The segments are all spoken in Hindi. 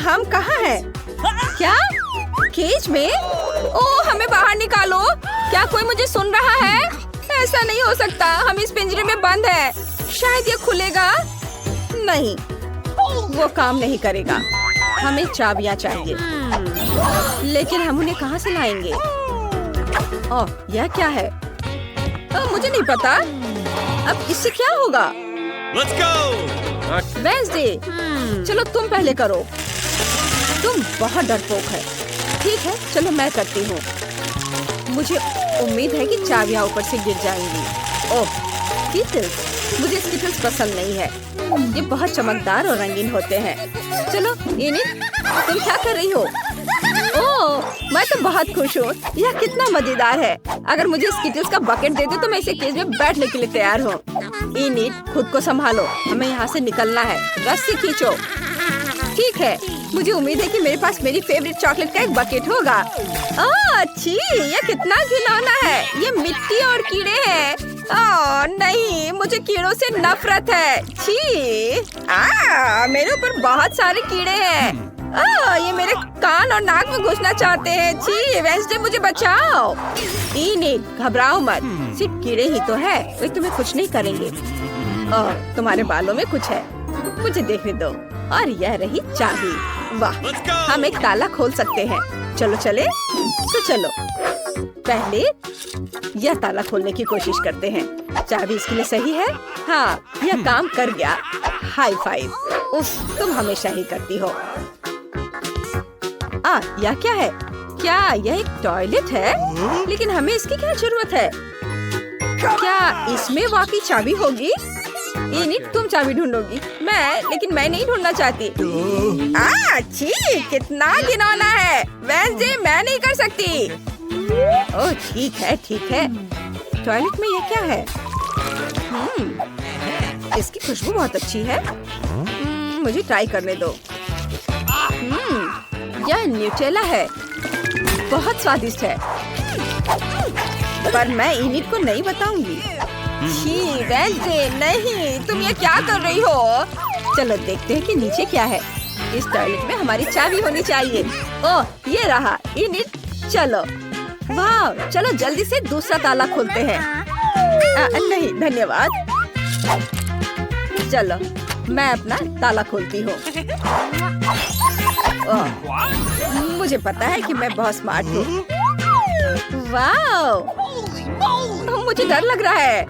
हम कहाँ हैं? क्या केज में? ओह, हमें बाहर निकालो। क्या कोई मुझे सुन रहा है? ऐसा नहीं हो सकता, हम इस पिंजरे में बंद है। शायद ये खुलेगा। नहीं, वो काम नहीं करेगा। हमें चाबियां चाहिए, लेकिन हम उन्हें कहाँ से लाएंगे? ओह, यह क्या है? मुझे नहीं पता। अब इससे क्या होगा? Let's go! वेंसडे, चलो तुम पहले करो। तुम बहुत डरपोक है। ठीक है, चलो मैं करती हूँ। मुझे उम्मीद है कि चाबियां ऊपर से गिर जाएंगी। ओह, स्किटल्स। मुझे स्किटल्स पसंद नहीं है। ये बहुत चमकदार और रंगीन होते हैं। चलो इनिट, तुम क्या कर रही हो? ओह, मैं तो बहुत खुश हूँ। यह कितना मजेदार है। अगर मुझे स्किटल्स का बकेट दे दो तो मैं इसे केज में बैठने के लिए तैयार हूँ। इनिट, खुद को संभालो, हमें यहाँ से निकलना है। रस्सी खींचो। ठीक है, मुझे उम्मीद है कि मेरे पास मेरी फेवरेट चॉकलेट का एक बकेट होगा। अच्छी, ये कितना घिनौना है। ये मिट्टी और कीड़े हैं। ओह नहीं, मुझे कीड़ों से नफरत है। छी, मेरे ऊपर बहुत सारे कीड़े हैं। ये मेरे कान और नाक में घुसना चाहते हैं। छी, वेंसडे मुझे बचाओ। इनिट, घबराओ मत, सिर्फ कीड़े ही तो है, वे तुम्हें कुछ नहीं करेंगे। तुम्हारे बालों में कुछ है, मुझे देखने दो। और यह रही चाबी। वाह, हम एक ताला खोल सकते हैं। चलो चले, तो चलो पहले यह ताला खोलने की कोशिश करते हैं। चाबी इसके लिए सही है। हाँ, यह काम कर गया। High five. उफ, तुम हमेशा ही करती हो। यह क्या है? क्या यह एक टॉयलेट है? लेकिन हमें इसकी क्या जरूरत है? क्या इसमें वाकई चाबी होगी? इनिट, तुम चाबी ढूंढोगी, लेकिन मैं नहीं ढूंढना चाहती। छी, कितना घिनौना है। वेंसडे, मैं नहीं कर सकती। ओह ठीक है, ठीक है। टॉयलेट में ये क्या है? इसकी खुशबू बहुत अच्छी है। मुझे ट्राई करने दो। यह न्यूटेला है, बहुत स्वादिष्ट है, पर मैं इनिट को नहीं बताऊंगी। छी, वेंसडे, नहीं, तुम ये क्या कर रही हो? चलो देखते हैं कि नीचे क्या है। इस टॉयलेट में हमारी चाबी होनी चाहिए। ओह, ये रहा। इनिट, चलो। वाह, चलो जल्दी से दूसरा ताला खोलते हैं। नहीं, धन्यवाद। चलो, मैं अपना ताला खोलती हूँ। मुझे पता है कि मैं बहुत स्मार्ट हूँ। वाह, मुझे डर लग रहा है।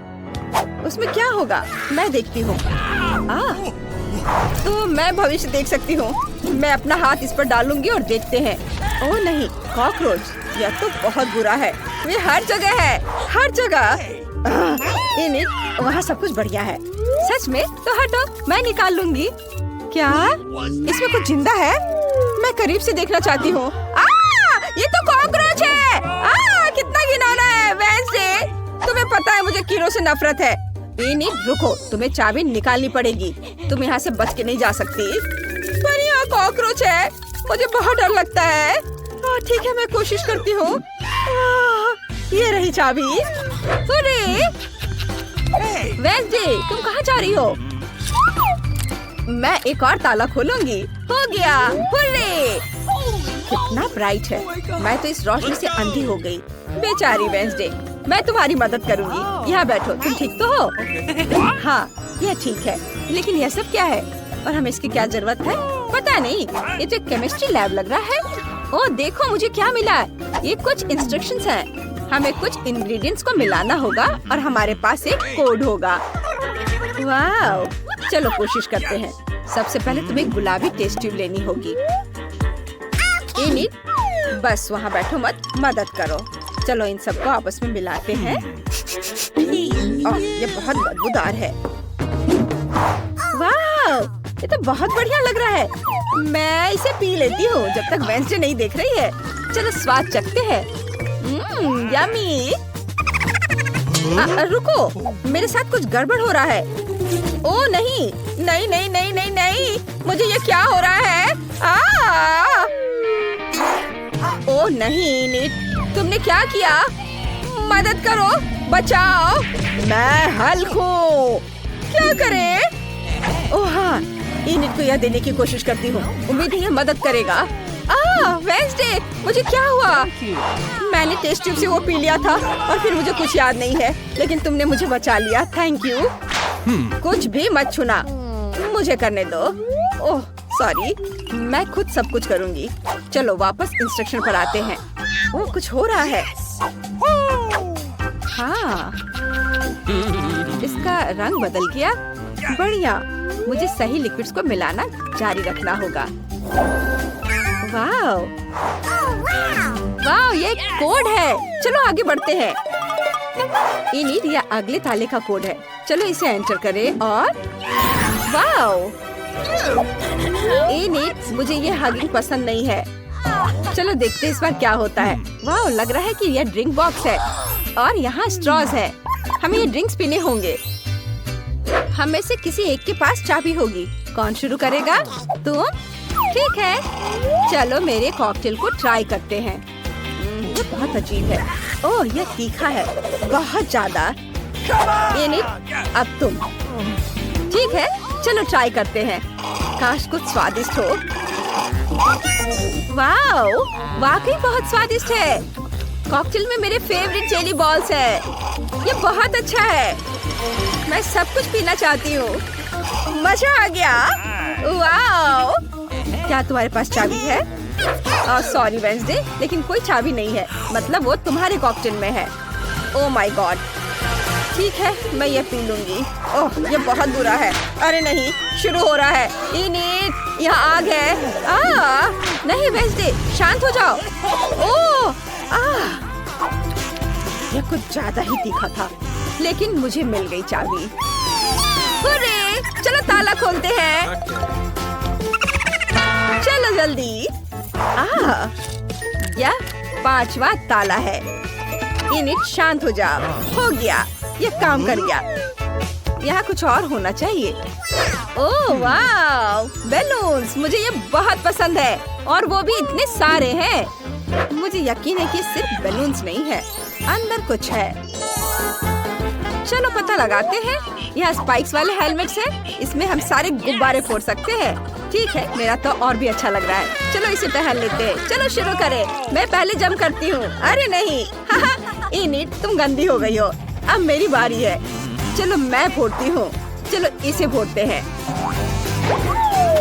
उसमें क्या होगा? मैं देखती हूँ। तो मैं भविष्य देख सकती हूँ। मैं अपना हाथ इस पर डालूंगी और देखते हैं। ओह नहीं, कॉकरोच। यह तो बहुत बुरा है। ये हर जगह है, हर जगह। इनिट, वहाँ सब कुछ बढ़िया है। सच में? तो हटो, मैं निकाल लूंगी। क्या इसमें कुछ जिंदा है? मैं करीब से देखना चाहती हूँ। ये तो कॉकरोच है। कितना घिनौना है। वेंसडे, तुम्हें पता है मुझे कीड़ों से नफरत है। इनिट, रुको, तुम्हें चाबी निकालनी पड़ेगी। तुम यहाँ से बच के नहीं जा सकती। पर यहाँ कॉकरोच है, मुझे बहुत डर लगता है। ठीक है, मैं कोशिश करती हूँ। ये रही चाबी। अरे वेंसडे, तुम कहाँ जा रही हो? मैं एक और ताला खोलूंगी। हो गया। हुर्रे! कितना ब्राइट है। मैं तो इस रोशनी से अंधी हो गई। बेचारी वेंसडे, मैं तुम्हारी मदद करूंगी। यहाँ बैठो। तुम ठीक तो हो? हाँ, यह ठीक है। लेकिन यह सब क्या है और हमें इसकी क्या जरूरत है? पता नहीं। ये तो केमिस्ट्री लैब लग रहा है। ओह देखो, मुझे क्या मिला है। ये कुछ इंस्ट्रक्शंस हैं। हमें कुछ इंग्रेडिएंट्स को मिलाना होगा और हमारे पास एक कोड होगा। वाह, चलो कोशिश करते हैं। सबसे पहले तुम्हें गुलाबी टेस्ट ट्यूब लेनी होगी। इनिट, बस वहाँ बैठो मत, मदद करो। चलो इन सबको आपस में मिलाते हैं। ये बहुत बदबूदार है। वाह, ये तो बहुत बढ़िया लग रहा है। मैं इसे पी लेती हूँ जब तक वेंसडे नहीं देख रही है। चलो स्वाद चखते हैं। यम्मी। रुको, मेरे साथ कुछ गड़बड़ हो रहा है। ओह नहीं, नहीं नहीं नहीं नहीं नहीं, मुझे ये क्या हो रहा है? ओह नहीं निट, तुमने क्या किया? मदद करो, बचाओ। मैं हल्क हूँ। क्या करें? ओह हाँ, इनिट को यह देने की कोशिश करती हूँ। उम्मीद है यह मदद करेगा। वेंसडे, मुझे क्या हुआ? मैंने टेस्ट ट्यूब से वो पी लिया था और फिर मुझे कुछ याद नहीं है, लेकिन तुमने मुझे बचा लिया। Thank you. कुछ भी मत छूना, मुझे करने दो। ओह सॉरी, मैं खुद सब कुछ करूँगी। चलो वापस इंस्ट्रक्शन पर आते हैं। ओह कुछ हो रहा है। हाँ, इसका रंग बदल गया। बढ़िया, मुझे सही लिक्विड्स को मिलाना जारी रखना होगा। वाव, वाव, ये कोड है। चलो आगे बढ़ते हैं। इनिट या अगले ताले का कोड है। चलो इसे एंटर करें और वाव, इनिट, मुझे ये हगिंग पसंद नहीं है। चलो देखते हैं इस बार क्या होता है। वाव, लग रहा है कि यह ड्रिंक बॉक्स है और यहाँ स्ट्रॉज है। हमें ये ड्रिंक्स पीने होंगे। हम में से किसी एक के पास चाबी होगी। कौन शुरू करेगा? तुम? ठीक है, चलो मेरे कॉकटेल को ट्राई करते हैं। ये बहुत अजीब है। ओह, यह तीखा है, बहुत ज्यादा। इनिट, अब तुम। ठीक है, चलो ट्राई करते हैं। काश कुछ स्वादिष्ट हो। वाओ, वाकई बहुत स्वादिष्ट है। कॉकटेल में मेरे फेवरेट जेली बॉल्स है। ये बहुत अच्छा है। मैं सब कुछ पीना चाहती हूँ। मजा आ गया। वाओ, क्या तुम्हारे पास चाबी है? सॉरी वेंसडे, लेकिन कोई चाबी नहीं है। मतलब वो तुम्हारे कॉकटेल में है। Oh my God. ठीक है, मैं ये पी लूंगी। ओह, ये बहुत बुरा है। अरे नहीं, शुरू हो रहा है। इनिट, यहाँ आग है। नहीं वेंसडे, शांत हो जाओ। ओह, यह कुछ ज्यादा ही तीखा था, लेकिन मुझे मिल गई चाबी। हुर्रे, चलो ताला खोलते हैं। चलो जल्दी। यह 5वां ताला है। इनिट, शांत हो जाओ। हो गया, ये काम कर गया। यहाँ कुछ और होना चाहिए। ओह वाव, बैलून्स, मुझे ये बहुत पसंद है और वो भी इतने सारे हैं। मुझे यकीन है कि सिर्फ बैलून्स नहीं है, अंदर कुछ है। चलो पता लगाते हैं। यहाँ स्पाइक्स वाले हेलमेट्स हैं। इसमें हम सारे गुब्बारे फोड़ सकते हैं। ठीक है, मेरा तो और भी अच्छा लग रहा है। चलो इसे पहन लेते हैं। चलो शुरू करें। मैं पहले जंप करती हूँ। अरे नहीं। इनिट, तुम गंदी हो गई हो। अब मेरी बारी है। चलो मैं फोड़ती हूँ। चलो इसे फोड़ते हैं।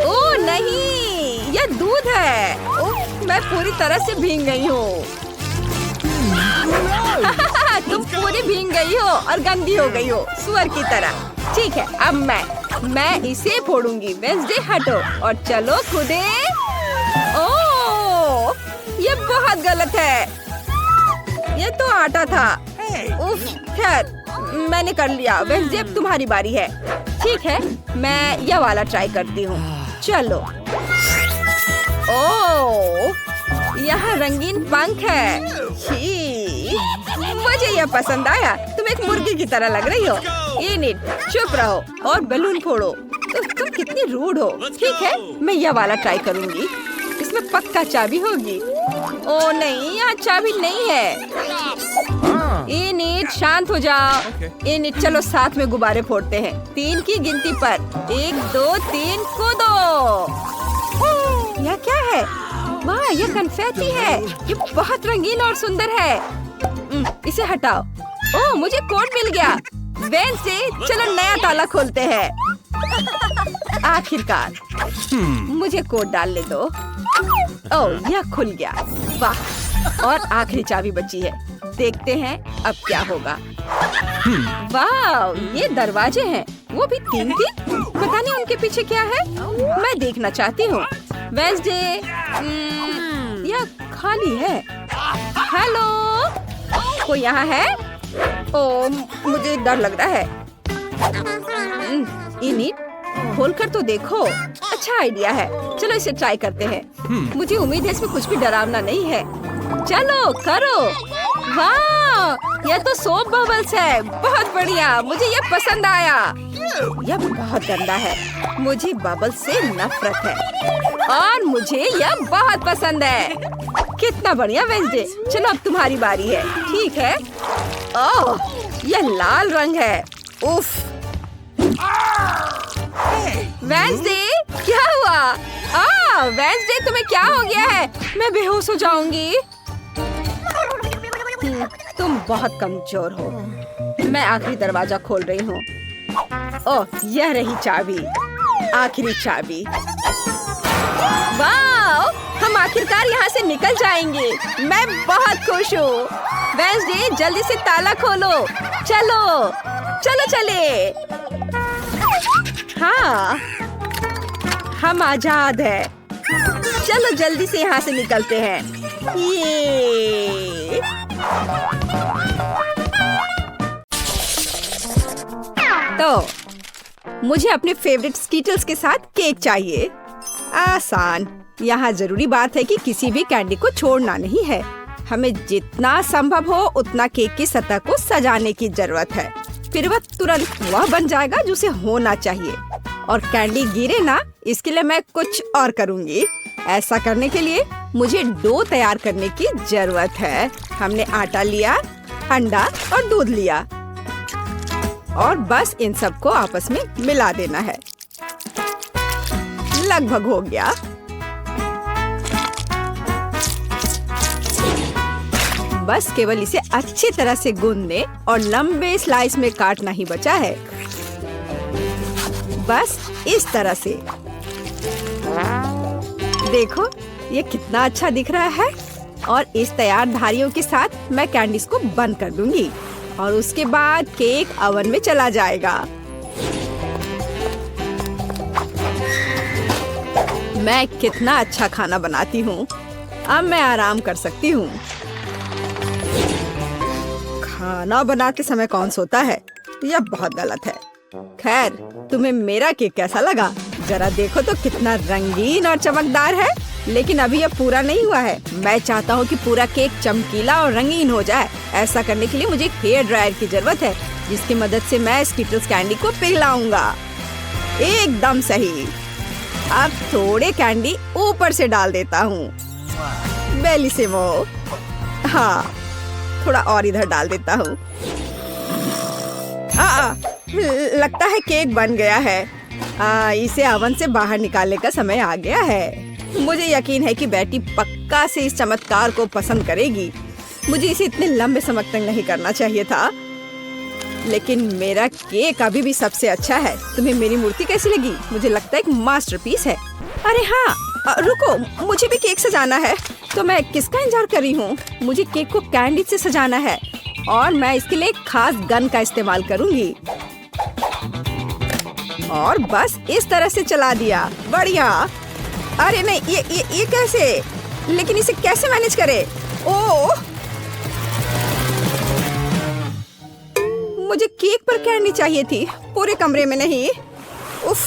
ओह नहीं, यह दूध है। ओह, मैं पूरी तरह से भीग गई हूँ। तुम पूरी भीग गई हो और गंदी हो गई हो, सुअर की तरह। ठीक है, अब मैं इसे फोड़ूंगी। वेंसडे हटो और चलो खुदे। ओह, ये बहुत गलत है। ये तो आटा था। उफ, खैर मैंने कर लिया। वेंसडे, अब तुम्हारी बारी है। ठीक है, मैं यह वाला ट्राई करती हूँ। चलो। ओह, यहाँ रंगीन पंख है। मुझे यह पसंद आया। तुम एक मुर्गी की तरह लग रही हो। इनिट, चुप रहो और बैलून फोड़ो। तुम कितनी रूड हो। ठीक है, मैं यह वाला ट्राई करूंगी। इसमें पक्का चाबी होगी। ओह नहीं, यहाँ चाबी नहीं है। इनिट, शांत हो जाओ। इनिट, चलो साथ में गुब्बारे फोड़ते हैं। 3 की गिनती पर। 1 2 3, कूदो। यह क्या है? वाह, यह कन्फेटी है। ये बहुत रंगीन और सुंदर है। इसे हटाओ। ओह, मुझे कोड मिल गया। वेंसडे, चलो नया ताला खोलते हैं। आखिरकार मुझे कोड डालने दो। ओह, यह खुल गया। वाह, और आखिरी चाबी बची है। देखते हैं अब क्या होगा। वाह, ये दरवाजे हैं। वो भी 3 पता नहीं उनके पीछे क्या है। मैं देखना चाहती हूँ। वेंसडे, यह खाली है। हेलो, कोई यहाँ है? ओह, मुझे डर लग रहा है। इनिट, खोलकर तो देखो। अच्छा आइडिया है। चलो इसे ट्राई करते हैं। मुझे उम्मीद है इसमें कुछ भी डरावना नहीं है। चलो करो। वाह, यह तो सोप बबल्स है। बहुत बढ़िया, मुझे यह पसंद आया। यह बहुत गंदा है। मुझे बबल्स से नफरत है और मुझे यह बहुत पसंद है। कितना बढ़िया वेंसडे। चलो अब तुम्हारी बारी है। ठीक है। ओह, यह लाल रंग है। उफ, वेंसडे, क्या हुआ? वेंसडे, तुम्हें क्या हो गया है? मैं बेहोश हो जाऊंगी। तुम बहुत कमजोर हो। मैं आखिरी दरवाजा खोल रही हूँ। ओह, यह रही चाबी, आखिरी चाबी। वाह, हम आखिरकार यहाँ से निकल जाएंगे। मैं बहुत खुश हूँ। वेंसडे, जल्दी से ताला खोलो। चलो चलो चले। हाँ, हम आजाद हैं। चलो जल्दी से यहाँ से निकलते हैं। ये तो मुझे अपने फेवरेट स्कीटल्स के साथ केक चाहिए। आसान। यहाँ जरूरी बात है कि किसी भी कैंडी को छोड़ना नहीं है। हमें जितना संभव हो उतना केक की सतह को सजाने की जरूरत है। फिर वह तुरंत वह बन जाएगा जो उसे होना चाहिए। और कैंडी गिरे ना, इसके लिए मैं कुछ और करूँगी। ऐसा करने के लिए मुझे डो तैयार करने की जरूरत है। हमने आटा लिया, अंडा और दूध लिया और बस इन सबको आपस में मिला देना है। लगभग हो गया। बस केवल इसे अच्छी तरह से गूंदने और लंबे स्लाइस में काटना ही बचा है। बस इस तरह से। देखो, ये कितना अच्छा दिख रहा है। और इस तैयार धारियों के साथ मैं कैंडीज को बंद कर दूंगी और उसके बाद केक ओवन में चला जाएगा। मैं कितना अच्छा खाना बनाती हूँ। अब मैं आराम कर सकती हूँ। खाना बनाते समय कौन सोता है? यह बहुत गलत है। खैर, तुम्हें मेरा केक कैसा लगा? जरा देखो तो कितना रंगीन और चमकदार है। लेकिन अभी यह पूरा नहीं हुआ है। मैं चाहता हूँ कि पूरा केक चमकीला और रंगीन हो जाए। ऐसा करने के लिए मुझे एक हेयर ड्रायर की जरूरत है, जिसकी मदद से मैं स्कीटल्स कैंडी को पिघलाऊंगा। एकदम सही। अब थोड़े कैंडी ऊपर से डाल देता हूँ। बेलिसिमो। हाँ, थोड़ा और इधर डाल देता हूँ। लगता है केक बन गया है। इसे ओवन से बाहर निकालने का समय आ गया है। मुझे यकीन है कि बेटी पक्का से इस चमत्कार को पसंद करेगी। मुझे इसे इतने लंबे समय तक नहीं करना चाहिए था, लेकिन मेरा केक अभी भी सबसे अच्छा है। तुम्हें मेरी मूर्ति कैसी लगी? मुझे लगता है एक मास्टरपीस है। अरे हाँ, रुको, मुझे भी केक सजाना है। तो मैं किसका इंतजार कर रही हूँ? मुझे केक को कैंडी से सजाना है और मैं इसके लिए एक खास गन का इस्तेमाल करूँगी। और बस इस तरह से चला दिया। बढ़िया। अरे नहीं, ये कैसे? लेकिन इसे कैसे मैनेज करे? ओह, मुझे केक पर कैंडी चाहिए थी, पूरे कमरे में नहीं। उफ,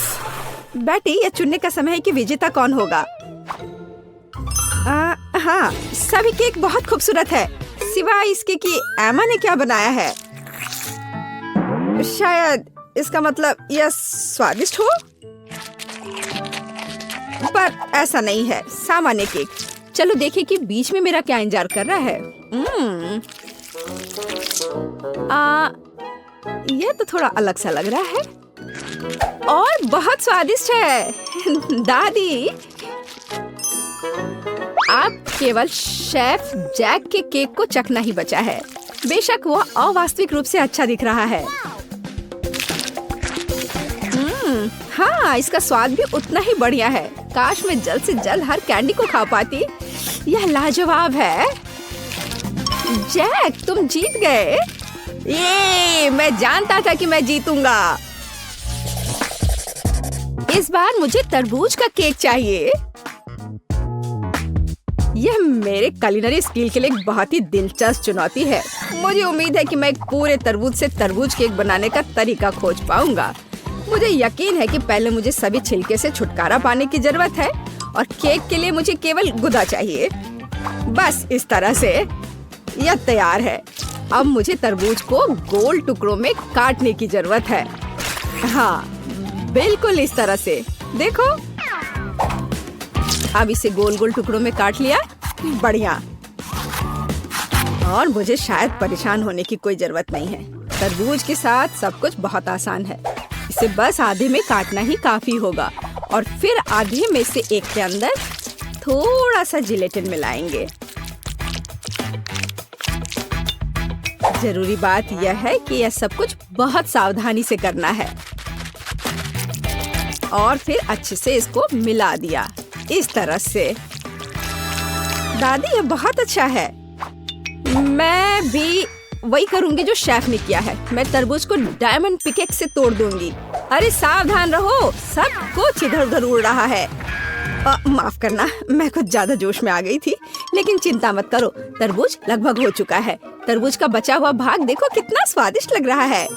बेटी, यह चुनने का समय है कि विजेता कौन होगा। हाँ, सभी केक बहुत खूबसूरत है, सिवाय इसके कि एमा ने क्या बनाया है। शायद इसका मतलब यह स्वादिष्ट हो, पर ऐसा नहीं है। सामान्य केक। चलो देखें कि बीच में मेरा क्या इंतजार कर रहा है। यह तो थोड़ा अलग सा लग रहा है और बहुत स्वादिष्ट है। दादी, आप केवल शेफ जैक के केक को चखना ही बचा है। बेशक वह अवास्तविक रूप से अच्छा दिख रहा है। हाँ, इसका स्वाद भी उतना ही बढ़िया है। काश मैं जल्द से जल्द हर कैंडी को खा पाती। यह लाजवाब है। जैक, तुम जीत गए। ये मैं जानता था कि मैं जीतूंगा। इस बार मुझे तरबूज का केक चाहिए। यह मेरे कुलिनरी स्किल के लिए एक बहुत ही दिलचस्प चुनौती है। मुझे उम्मीद है कि मैं एक पूरे तरबूज से तरबूज केक बनाने का तरीका खोज पाऊंगा। मुझे यकीन है कि पहले मुझे सभी छिलके से छुटकारा पाने की जरूरत है और केक के लिए मुझे केवल गुदा चाहिए। बस इस तरह से यह तैयार है। अब मुझे तरबूज को गोल टुकड़ों में काटने की जरूरत है। हाँ, बिल्कुल इस तरह से। देखो, अब इसे गोल गोल टुकड़ों में काट लिया। बढ़िया। और मुझे शायद परेशान होने की कोई जरूरत नहीं है। तरबूज के साथ सब कुछ बहुत आसान है। इसे इसे बस आधे में काटना ही काफी होगा और फिर आधे में से एक के अंदर थोड़ा सा जिलेटिन मिलाएंगे। जरूरी बात यह है कि यह सब कुछ बहुत सावधानी से करना है और फिर अच्छे से इसको मिला दिया इस तरह से। दादी यह बहुत अच्छा है। मैं भी वही करूंगी जो शेफ ने किया है। मैं तरबूज को डायमंड पिकेक्स से तोड़ दूंगी। अरे सावधान रहो, सब कुछ इधर उधर उड़ रहा है। माफ करना, मैं कुछ ज्यादा जोश में आ गई थी, लेकिन चिंता मत करो, तरबूज लगभग हो चुका है। तरबूज का बचा हुआ भाग देखो कितना स्वादिष्ट लग रहा है।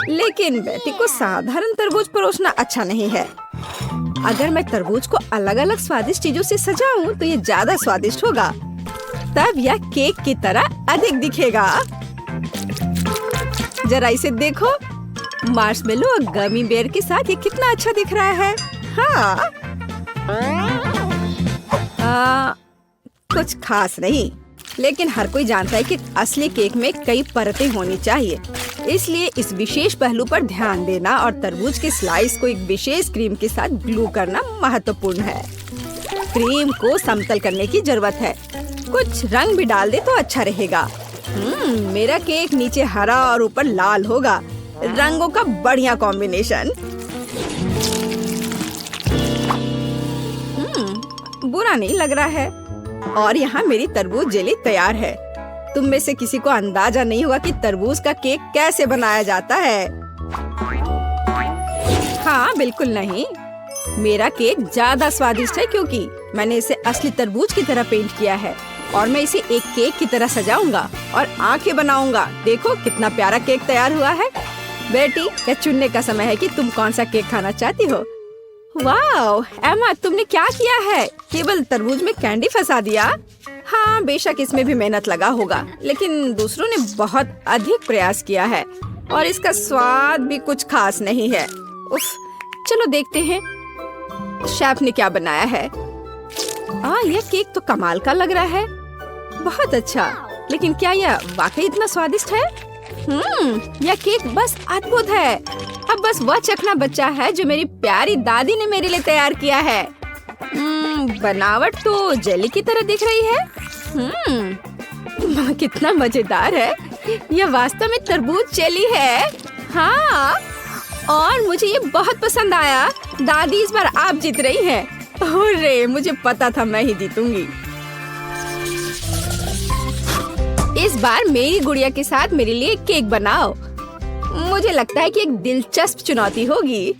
लेकिन बेटी को साधारण तरबूज परोसना अच्छा नहीं है। अगर मैं तरबूज को अलग अलग स्वादिष्ट चीजों से सजाऊं तो ये ज्यादा स्वादिष्ट होगा। तब यह केक की तरह अधिक दिखेगा। जरा इसे देखो, मार्शमेलो और गमी बेयर के साथ ये कितना अच्छा दिख रहा है। हाँ, कुछ खास नहीं, लेकिन हर कोई जानता है कि असली केक में कई परतें होनी चाहिए, इसलिए इस विशेष पहलू पर ध्यान देना और तरबूज के स्लाइस को एक विशेष क्रीम के साथ ग्लू करना महत्वपूर्ण है। क्रीम को समतल करने की जरूरत है। कुछ रंग भी डाल दे तो अच्छा रहेगा। मेरा केक नीचे हरा और ऊपर लाल होगा। रंगों का बढ़िया कॉम्बिनेशन। बुरा नहीं लग रहा है। और यहाँ मेरी तरबूज जेली तैयार है। तुम में से किसी को अंदाजा नहीं होगा कि तरबूज का केक कैसे बनाया जाता है। हाँ, बिल्कुल नहीं। मेरा केक ज्यादा स्वादिष्ट है क्योंकि मैंने इसे असली तरबूज की तरह पेंट किया है और मैं इसे एक केक की तरह सजाऊंगा और आंखें बनाऊंगा। देखो कितना प्यारा केक तैयार हुआ है। बेटी, यह चुनने का समय है कि तुम कौन सा केक खाना चाहती हो। वाह एमा, तुमने क्या किया है? केवल तरबूज में कैंडी फंसा दिया। हाँ, बेशक इसमें भी मेहनत लगा होगा, लेकिन दूसरों ने बहुत अधिक प्रयास किया है और इसका स्वाद भी कुछ खास नहीं है। उफ, चलो देखते हैं शेफ ने क्या बनाया है। यह केक तो कमाल का लग रहा है। बहुत अच्छा, लेकिन क्या यह वाकई इतना स्वादिष्ट है? यह केक बस अद्भुत है। अब बस वह चखना बचा है जो मेरी प्यारी दादी ने मेरे लिए तैयार किया है। बनावट तो जेली की तरह दिख रही है। कितना मजेदार है। यह वास्तव में तरबूज जेली है। हाँ, और मुझे ये बहुत पसंद आया। दादी, इस बार आप जीत रही हैं। अरे, मुझे पता था मैं ही जीतूंगी। इस बार मेरी गुड़िया के साथ मेरे लिए केक बनाओ। मुझे लगता है कि एक दिलचस्प चुनौती होगी।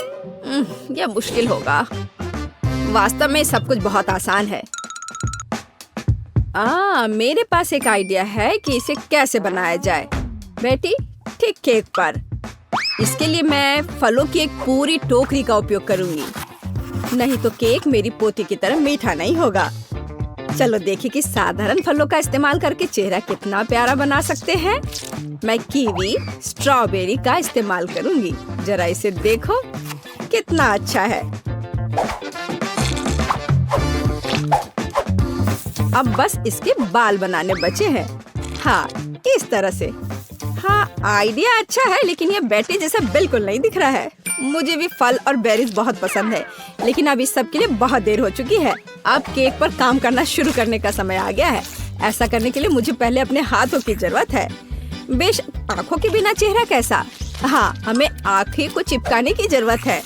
यह मुश्किल होगा। वास्तव में सब कुछ बहुत आसान है। मेरे पास एक आइडिया है कि इसे कैसे बनाया जाए। बेटी, ठीक केक पर। इसके लिए मैं फलों की एक पूरी टोकरी का उपयोग करूंगी, नहीं तो केक मेरी पोती की तरह मीठा नहीं होगा। चलो देखिए कि साधारण फलों का इस्तेमाल करके चेहरा कितना प्यारा बना सकते हैं। मैं कीवी, स्ट्रॉबेरी का इस्तेमाल करूंगी। जरा इसे देखो कितना अच्छा है। अब बस इसके बाल बनाने बचे हैं। हाँ, इस तरह से। हाँ, आइडिया अच्छा है, लेकिन यह बैटे जैसा बिल्कुल नहीं दिख रहा है। मुझे भी फल और बेरीज बहुत पसंद है, लेकिन अब इस सब के लिए बहुत देर हो चुकी है। अब केक पर काम करना शुरू करने का समय आ गया है। ऐसा करने के लिए मुझे पहले अपने हाथों की जरूरत है। बेशक आँखों के बिना चेहरा कैसा। हाँ, हमें आँखें को चिपकाने की जरूरत है।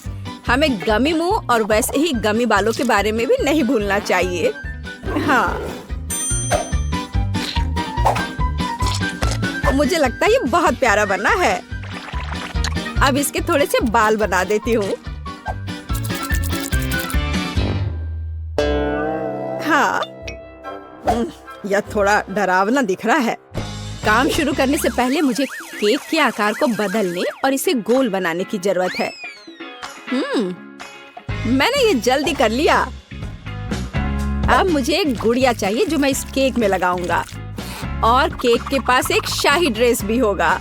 हमें गमी मुंह और वैसे ही गमी बालों के बारे में भी नहीं भूलना चाहिए। हाँ, मुझे लगता है ये बहुत प्यारा बना है। अब इसके थोड़े से बाल बना देती हूँ। हाँ, यह थोड़ा डरावना दिख रहा है। काम शुरू करने से पहले मुझे केक के आकार को बदलने और इसे गोल बनाने की जरूरत है। मैंने ये जल्दी कर लिया। अब मुझे एक गुड़िया चाहिए जो मैं इस केक में लगाऊंगा, और केक के पास एक शाही ड्रेस भी होगा।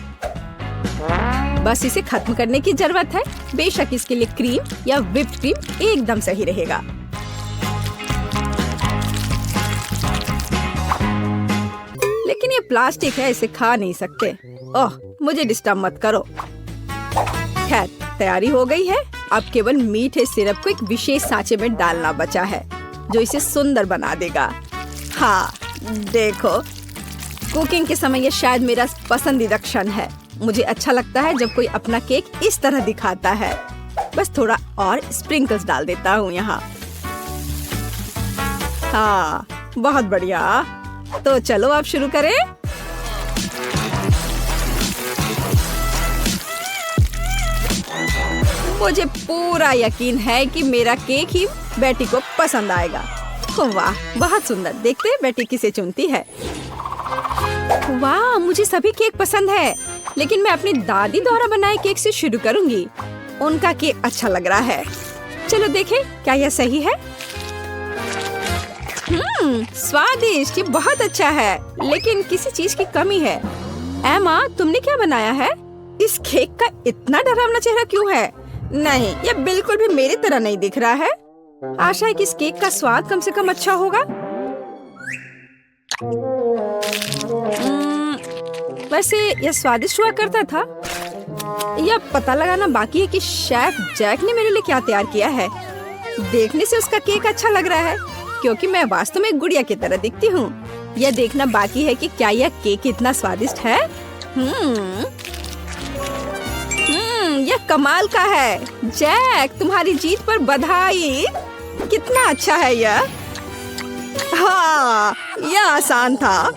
बस इसे खत्म करने की जरूरत है। बेशक इसके लिए क्रीम या व्हिप्ड क्रीम एकदम सही रहेगा। लेकिन ये प्लास्टिक है, इसे खा नहीं सकते। ओह, मुझे डिस्टर्ब मत करो। खैर, तैयारी हो गई है। अब केवल मीठे सिरप को एक विशेष सांचे में डालना बचा है, जो इसे सुंदर बना देगा। हाँ, देखो, कुकिंग के समय ये शायद मेरा पसंदीदा क्षण है। मुझे अच्छा लगता है जब कोई अपना केक इस तरह दिखाता है। बस थोड़ा और स्प्रिंकल्स डाल देता हूँ यहाँ। हाँ, बहुत बढ़िया। तो चलो अब शुरू करें। मुझे पूरा यकीन है कि मेरा केक ही बेटी को पसंद आएगा। वाह, बहुत सुंदर। देखते हैं बेटी किसे चुनती है। वाह, मुझे सभी केक पसंद है, लेकिन मैं अपनी दादी द्वारा बनाए केक से शुरू करूंगी। उनका केक अच्छा लग रहा है। चलो देखें, क्या यह सही है? स्वादिष्ट, ये बहुत अच्छा है, लेकिन किसी चीज की कमी है। एमा, तुमने क्या बनाया है? इस केक का इतना डरावना चेहरा क्यों है? नहीं, यह बिल्कुल भी मेरी तरह नहीं दिख रहा है। आशा है कि इस केक का स्वाद कम से कम अच्छा होगा। वैसे यह स्वादिष्ट हुआ करता था। यह पता लगाना बाकी है कि शेफ जैक ने मेरे लिए क्या तैयार किया है। देखने से उसका केक अच्छा लग रहा है, क्योंकि मैं वास्तव में एक गुड़िया की तरह दिखती हूँ। यह देखना बाकी है कि क्या यह केक इतना स्वादिष्ट है। यह कमाल का है। जैक, तुम्हारी जीत पर बधाई। कितना अच्छा है यह। हाँ, यह आसान था।